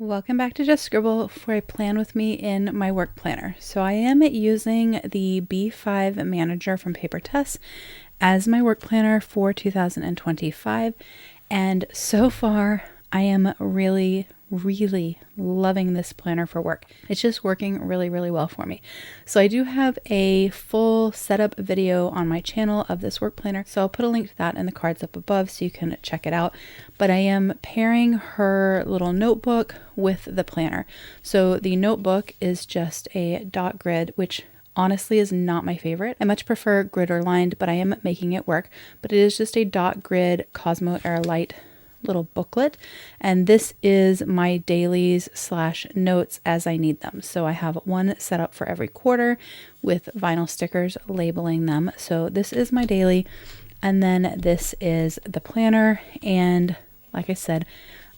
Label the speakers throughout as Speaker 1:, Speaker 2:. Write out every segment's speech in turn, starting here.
Speaker 1: Welcome back to Just Scribble for a plan with me in my work planner. So I am using the B5 Manager from Papertess as my work planner for 2025, and so far I am really loving this planner for work. It's just working really well for me. So I do have a full setup video on my channel of this work planner, so I'll put a link to that in the cards up above so you can check it out. But I am pairing her little notebook with the planner. So the notebook is just a dot grid, which honestly is not my favorite. I much prefer grid or lined, but I am making it work. But it is just a dot grid Cosmo Airlight little booklet, and this is my dailies / notes as I need them. So I have one set up for every quarter with vinyl stickers labeling them. So this is my daily, and then this is the planner, and like I said,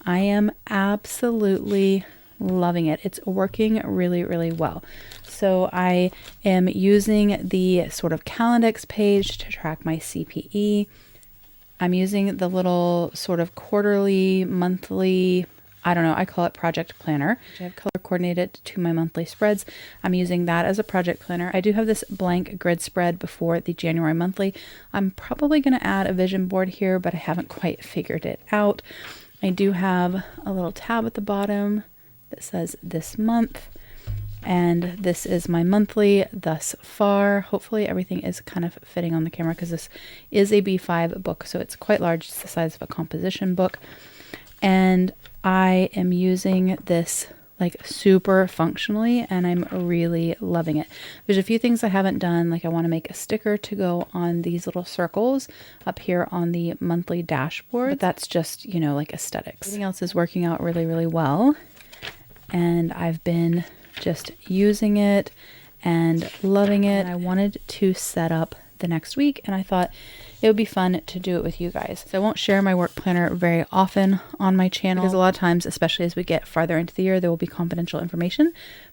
Speaker 1: I am absolutely loving it. It's working really well. So I am using the sort of Calendex page to track my CPE. I'm using the little sort of quarterly, monthly, I don't know, I call it project planner. I have color coordinated to my monthly spreads. I'm using that as a project planner. I do have this blank grid spread before the January monthly. I'm probably going to add a vision board here, but I haven't quite figured it out. I do have a little tab at the bottom that says this month. And this is my monthly thus far. Hopefully everything is kind of fitting on the camera because this is a B5 book, so it's quite large. It's the size of a composition book. And I am using this like super functionally, and I'm really loving it. There's a few things I haven't done, like I want to make a sticker to go on these little circles up here on the monthly dashboard, but that's just, you know, like aesthetics. Everything else is working out really well, and I've been just using it and loving it. And I wanted to set up the next week, and I thought it would be fun to do it with you guys. So I won't share my work planner very often on my channel because a lot of times, especially as we get farther into the year, there will be confidential information,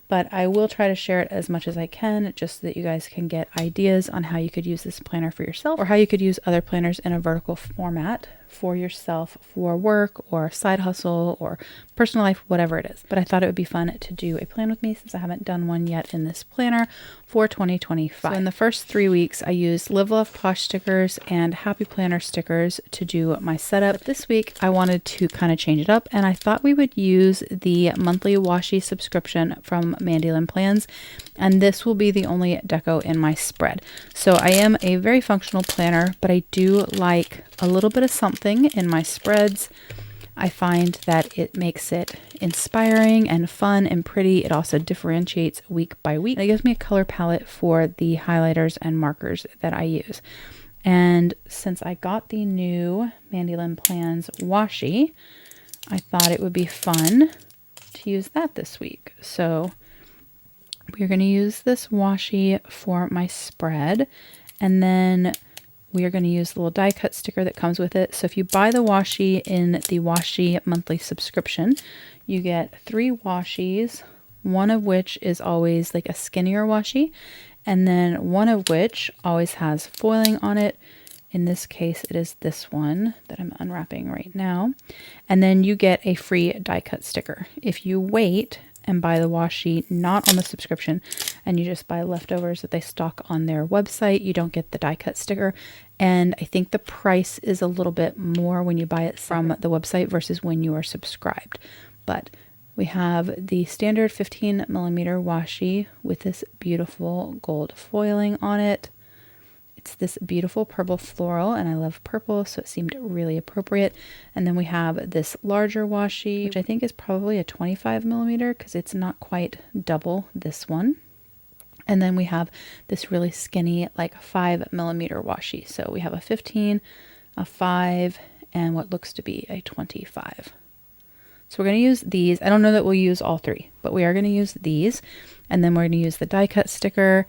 Speaker 1: but I will try to share it as much as I can just so that you guys can get ideas on how you could use this planner for yourself, or how you could use other planners in a vertical format for yourself, for work or side hustle or personal life, whatever it is. But I thought it would be fun to do a plan with me since I haven't done one yet in this planner for 2025. So in the first 3 weeks, I used Live Love Posh stickers and Happy Planner stickers to do my setup. But this week, I wanted to kind of change it up, and I thought we would use the monthly washi subscription from MandyLynnPlans, and this will be the only deco in my spread. So I am a very functional planner, but I do like a little bit of something in my spreads. I find that it makes it inspiring and fun and pretty. It also differentiates week by week. It gives me a color palette for the highlighters and markers that I use. And since I got the new MandyLynnPlans washi, I thought it would be fun to use that this week. So we're going to use this washi for my spread, and then we are going to use the little die cut sticker that comes with it. So if you buy the washi in the washi monthly subscription, you get 3 washis, one of which is always like a skinnier washi, and then one of which always has foiling on it. In this case, it is this one that I'm unwrapping right now. And then you get a free die cut sticker. If you wait and buy the washi not on the subscription, and you just buy leftovers that they stock on their website, you don't get the die cut sticker. And I think the price is a little bit more when you buy it from the website versus when you are subscribed. But we have the standard 15mm washi with this beautiful gold foiling on it. It's this beautiful purple floral, and I love purple, so it seemed really appropriate. And then we have this larger washi, which I think is probably a 25mm because it's not quite double this one. And then we have this really skinny, like 5mm washi. So we have a 15, a 5, and what looks to be a 25. So we're going to use these. I don't know that we'll use all 3, but we are going to use these. And then we're going to use the die cut sticker.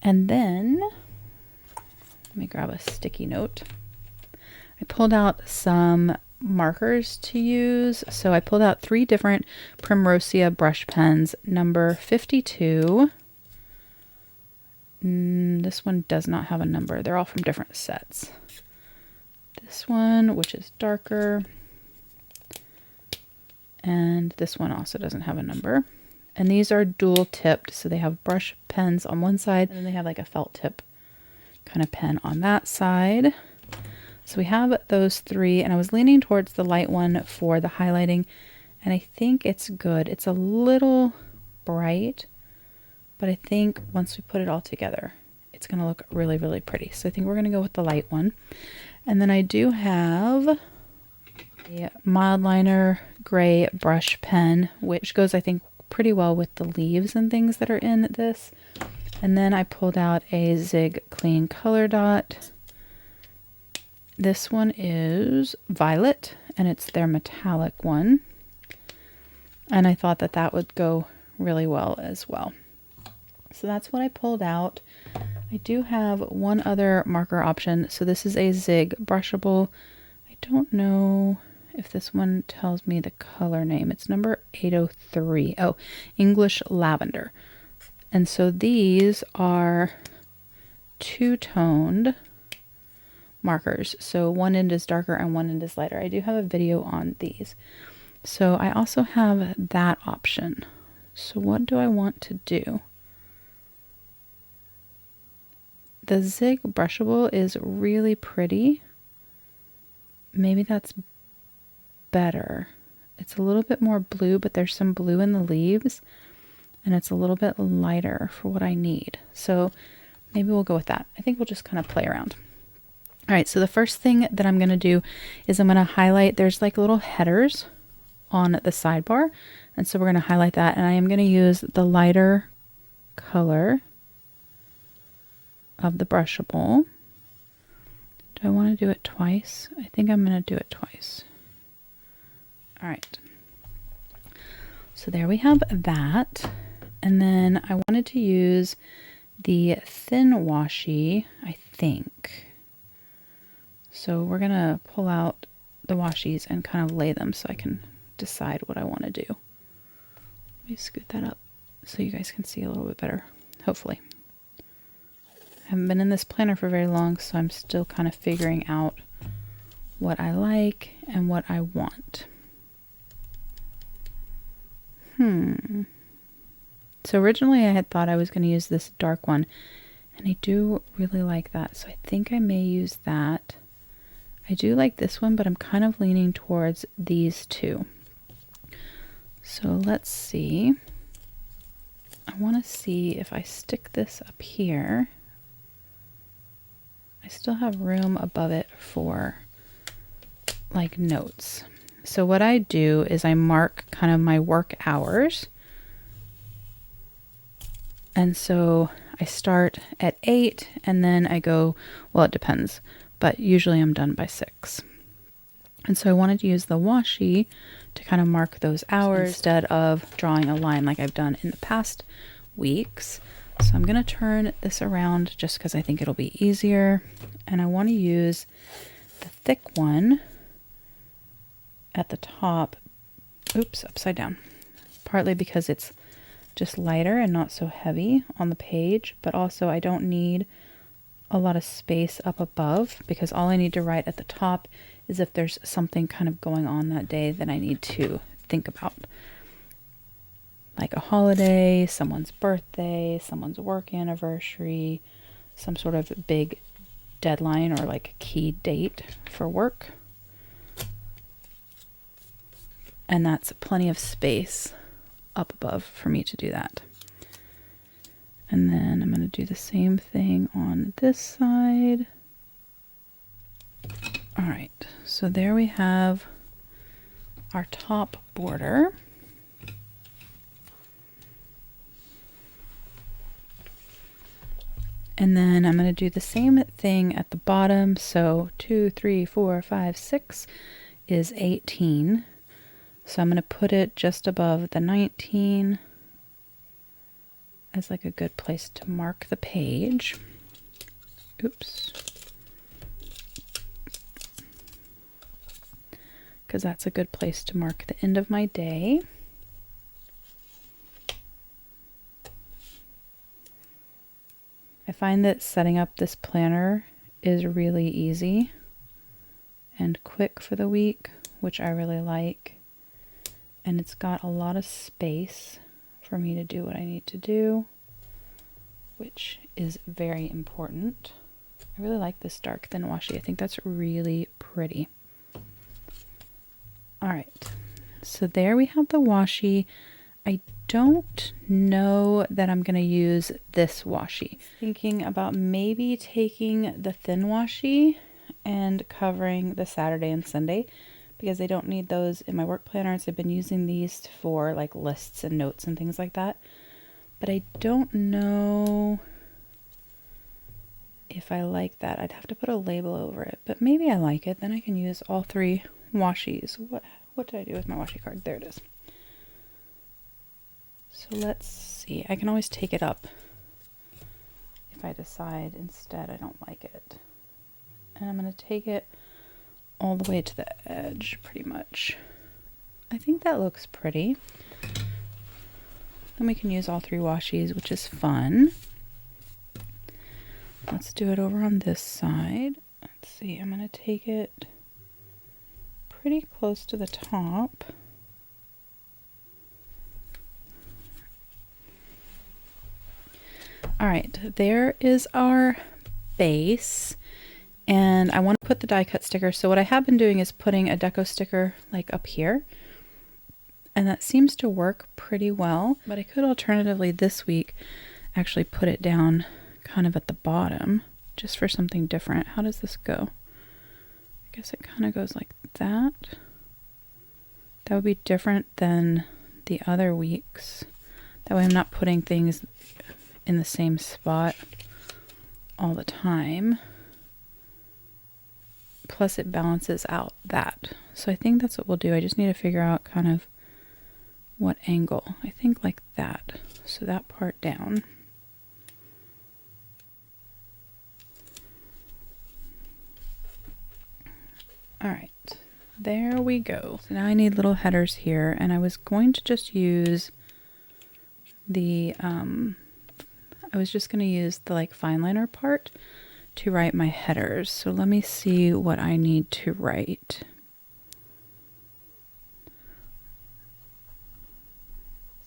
Speaker 1: And then let me grab a sticky note. I pulled out some markers to use. So I pulled out 3 different Primrosea brush pens, number 52. This one does not have a number. They're all from different sets. This one, which is darker, And this one also doesn't have a number. And these are dual tipped, so they have brush pens on one side, and then they have like a felt tip kind of pen on that side. So we have those three, and I was leaning towards the light one for the highlighting, and I think it's good. It's a little bright, but I think once we put it all together, it's going to look really, really pretty. So I think we're going to go with the light one. And then I do have a mild liner gray brush pen, which goes, I think, pretty well with the leaves and things that are in this. And then I pulled out a Zig Clean Color Dot. This one is violet, and it's their metallic one. And I thought that that would go really well as well. So that's what I pulled out. I do have one other marker option. So this is a Zig brushable. I don't know if this one tells me the color name. It's number 803. Oh, English Lavender. And so these are two-toned markers. So one end is darker and one end is lighter. I do have a video on these. So I also have that option. So what do I want to do? The Zig brushable is really pretty. Maybe that's better. It's a little bit more blue, but there's some blue in the leaves, and it's a little bit lighter for what I need. So maybe we'll go with that. I think we'll just kind of play around. All right, so the first thing that I'm going to do is I'm going to highlight, there's like little headers on the sidebar, and so we're going to highlight that, and I am going to use the lighter color of the brushable. Do I want to do it twice? I think I'm going to do it twice. All right. So there we have that. And then I wanted to use the thin washi, I think. So we're going to pull out the washies and kind of lay them so I can decide what I want to do. Let me scoot that up so you guys can see a little bit better, hopefully. I haven't been in this planner for very long, so I'm still kind of figuring out what I like and what I want. So originally I had thought I was going to use this dark one, and I do really like that, so I think I may use that. I do like this one, but I'm kind of leaning towards these two. So let's see. I want to see if I stick this up here. I still have room above it for like notes. So what I do is I mark kind of my work hours. And so I start at 8 and then I go, well, it depends, but usually I'm done by 6. And so I wanted to use the washi to kind of mark those hours instead of drawing a line like I've done in the past weeks. So I'm going to turn this around just because I think it'll be easier. And I want to use the thick one at the top. Oops, upside down. Partly because it's just lighter and not so heavy on the page, but also I don't need a lot of space up above because all I need to write at the top is if there's something kind of going on that day that I need to think about. Like a holiday, someone's birthday, someone's work anniversary, some sort of big deadline or like a key date for work. And that's plenty of space up above for me to do that. And then I'm going to do the same thing on this side. All right, so there we have our top border. And then I'm going to do the same thing at the bottom. So 2, 3, 4, 5, 6 is 18. So I'm going to put it just above the 19 as like a good place to mark the page. Oops. Because that's a good place to mark the end of my day. I find that setting up this planner is really easy and quick for the week, which I really like. and it's got a lot of space for me to do what I need to do, which is very important. I really like this dark thin washi. I think that's really pretty. All right, so there we have the washi. I don't know that I'm going to use this washi. Thinking about maybe taking the thin washi and covering the Saturday and Sunday, because I don't need those in my work planners. I've been using these for like lists and notes and things like that. But I don't know if I like that. I'd have to put a label over it, but maybe I like it. Then I can use all three washis. What did I do with my washi card? There it is. So let's see. I can always take it up if I decide instead I don't like it. And I'm going to take it all the way to the edge pretty much. I think that looks pretty. Then we can use all three washis, which is fun. Let's do it over on this side. Let's see, I'm going to take it pretty close to the top. All right, there is our base. And I want to put the die cut sticker. So what I have been doing is putting a deco sticker like up here. And that seems to work pretty well. But I could alternatively this week actually put it down kind of at the bottom just for something different. How does this go? I guess it kind of goes like that. That would be different than the other weeks. That way I'm not putting things in the same spot all the time. Plus it balances out that. So I think that's what we'll do. I just need to figure out kind of what angle. I think like that. So that part down. All right, there we go. So now I need little headers here, and I was going to just use the, I was just going to use the like fine liner part to write my headers. So let me see what I need to write.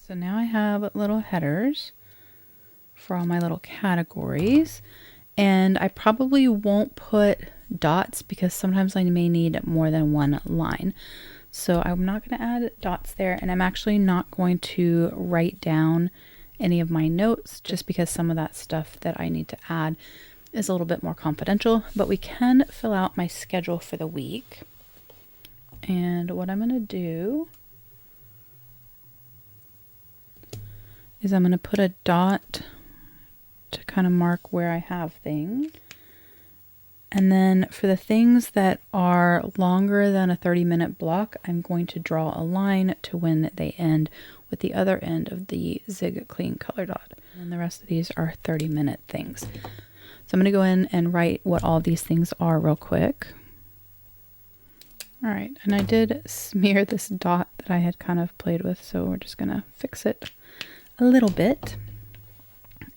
Speaker 1: So now I have little headers for all my little categories, and I probably won't put dots because sometimes I may need more than one line. So I'm not going to add dots there, and I'm actually not going to write down any of my notes just because some of that stuff that I need to add is a little bit more confidential, but we can fill out my schedule for the week. And what I'm going to do is I'm going to put a dot to kind of mark where I have things. And then for the things that are longer than a 30-minute block, I'm going to draw a line to when they end with the other end of the Zig Clean color dot. And the rest of these are 30-minute things. So I'm going to go in and write what all these things are real quick. All right, and I did smear this dot that I had kind of played with, so we're just going to fix it a little bit.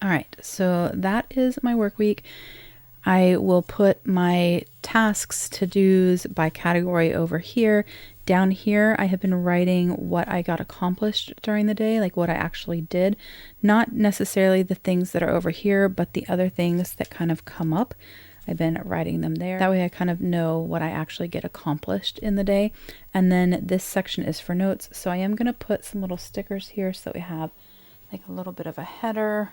Speaker 1: All right, so that is my work week. I will put my tasks, to-dos by category over here. Down here, I have been writing what I got accomplished during the day, like what I actually did. Not necessarily the things that are over here, but the other things that kind of come up. I've been writing them there. That way I kind of know what I actually get accomplished in the day. And then this section is for notes. So I am going to put some little stickers here so that we have like a little bit of a header.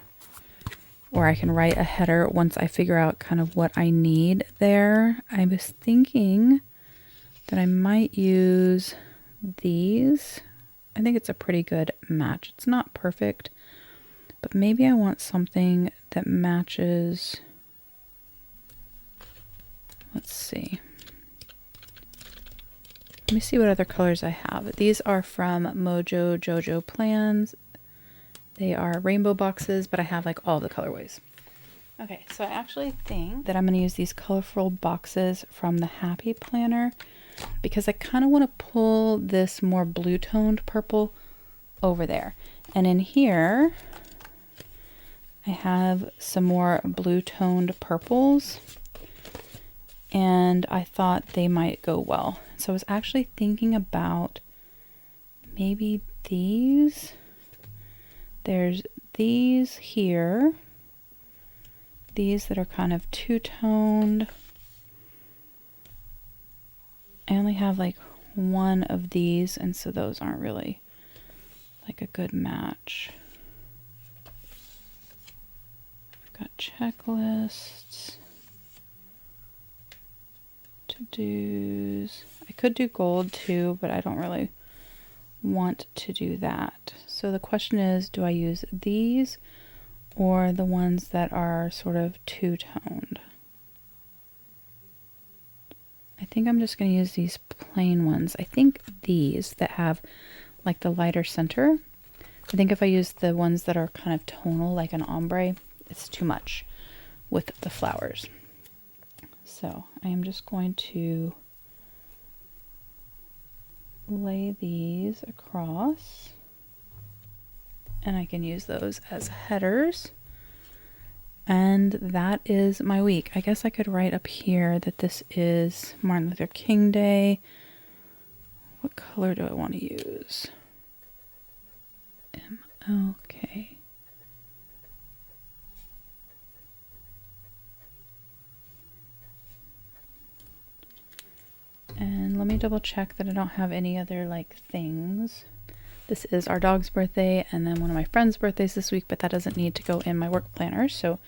Speaker 1: Or I can write a header once I figure out kind of what I need there. I was thinking that I might use these. I think it's a pretty good match. It's not perfect, but maybe I want something that matches. Let's see. Let me see what other colors I have. These are from Mojo Jojo Plans. They are rainbow boxes, but I have like all the colorways. Okay, so I actually think that I'm going to use these colorful boxes from the Happy Planner because I kind of want to pull this more blue toned purple over there. And in here, I have some more blue toned purples, and I thought they might go well. So I was actually thinking about maybe these. There's these here. These that are kind of two-toned. I only have like one of these, and so those aren't really like a good match. I've got checklists, to-dos. I could do gold too, but I don't really want to do that. So the question is, do I use these or the ones that are sort of two-toned? I think I'm just going to use these plain ones. I think these that have like the lighter center. I think if I use the ones that are kind of tonal, like an ombre, it's too much with the flowers. So I am just going to lay these across, and I can use those as headers. And that is my week. I guess I could write up here that this is Martin Luther King Day. What color do I want to use? MLK. And let me double check that I don't have any other like things. This is our dog's birthday and then one of my friend's birthdays this week, but that doesn't need to go in my work planner. So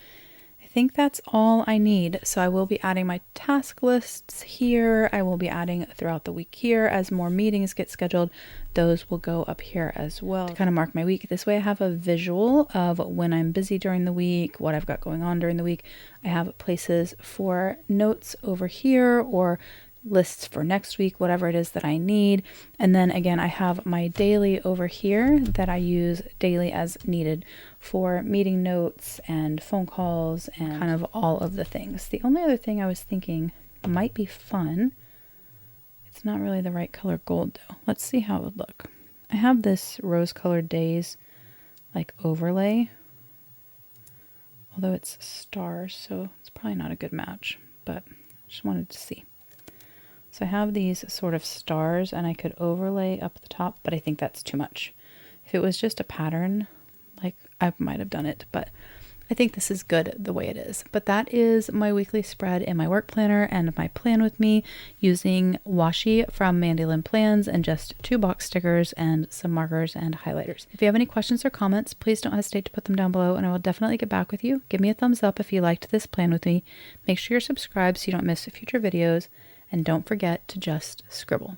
Speaker 1: I think that's all I need. So I will be adding my task lists here. I will be adding throughout the week here as more meetings get scheduled. Those will go up here as well to kind of mark my week. This way I have a visual of when I'm busy during the week, what I've got going on during the week. I have places for notes over here or lists for next week, whatever it is that I need. And then again, I have my daily over here that I use daily as needed for meeting notes and phone calls and kind of all of the things. The only other thing I was thinking might be fun, it's not really the right color gold though. Let's see how it would look. I have this rose colored days like overlay, although it's stars, so it's probably not a good match, but just wanted to see. So I have these sort of stars and I could overlay up the top, but I think that's too much. If it was just a pattern, like I might have done it, but I think this is good the way it is. But that is my weekly spread in my work planner and my plan with me using washi from MandyLynnPlans and just 2 box stickers and some markers and highlighters. If you have any questions or comments, please don't hesitate to put them down below and I will definitely get back with you. Give me a thumbs up if you liked this plan with me. Make sure you're subscribed so you don't miss future videos. And don't forget to just scribble.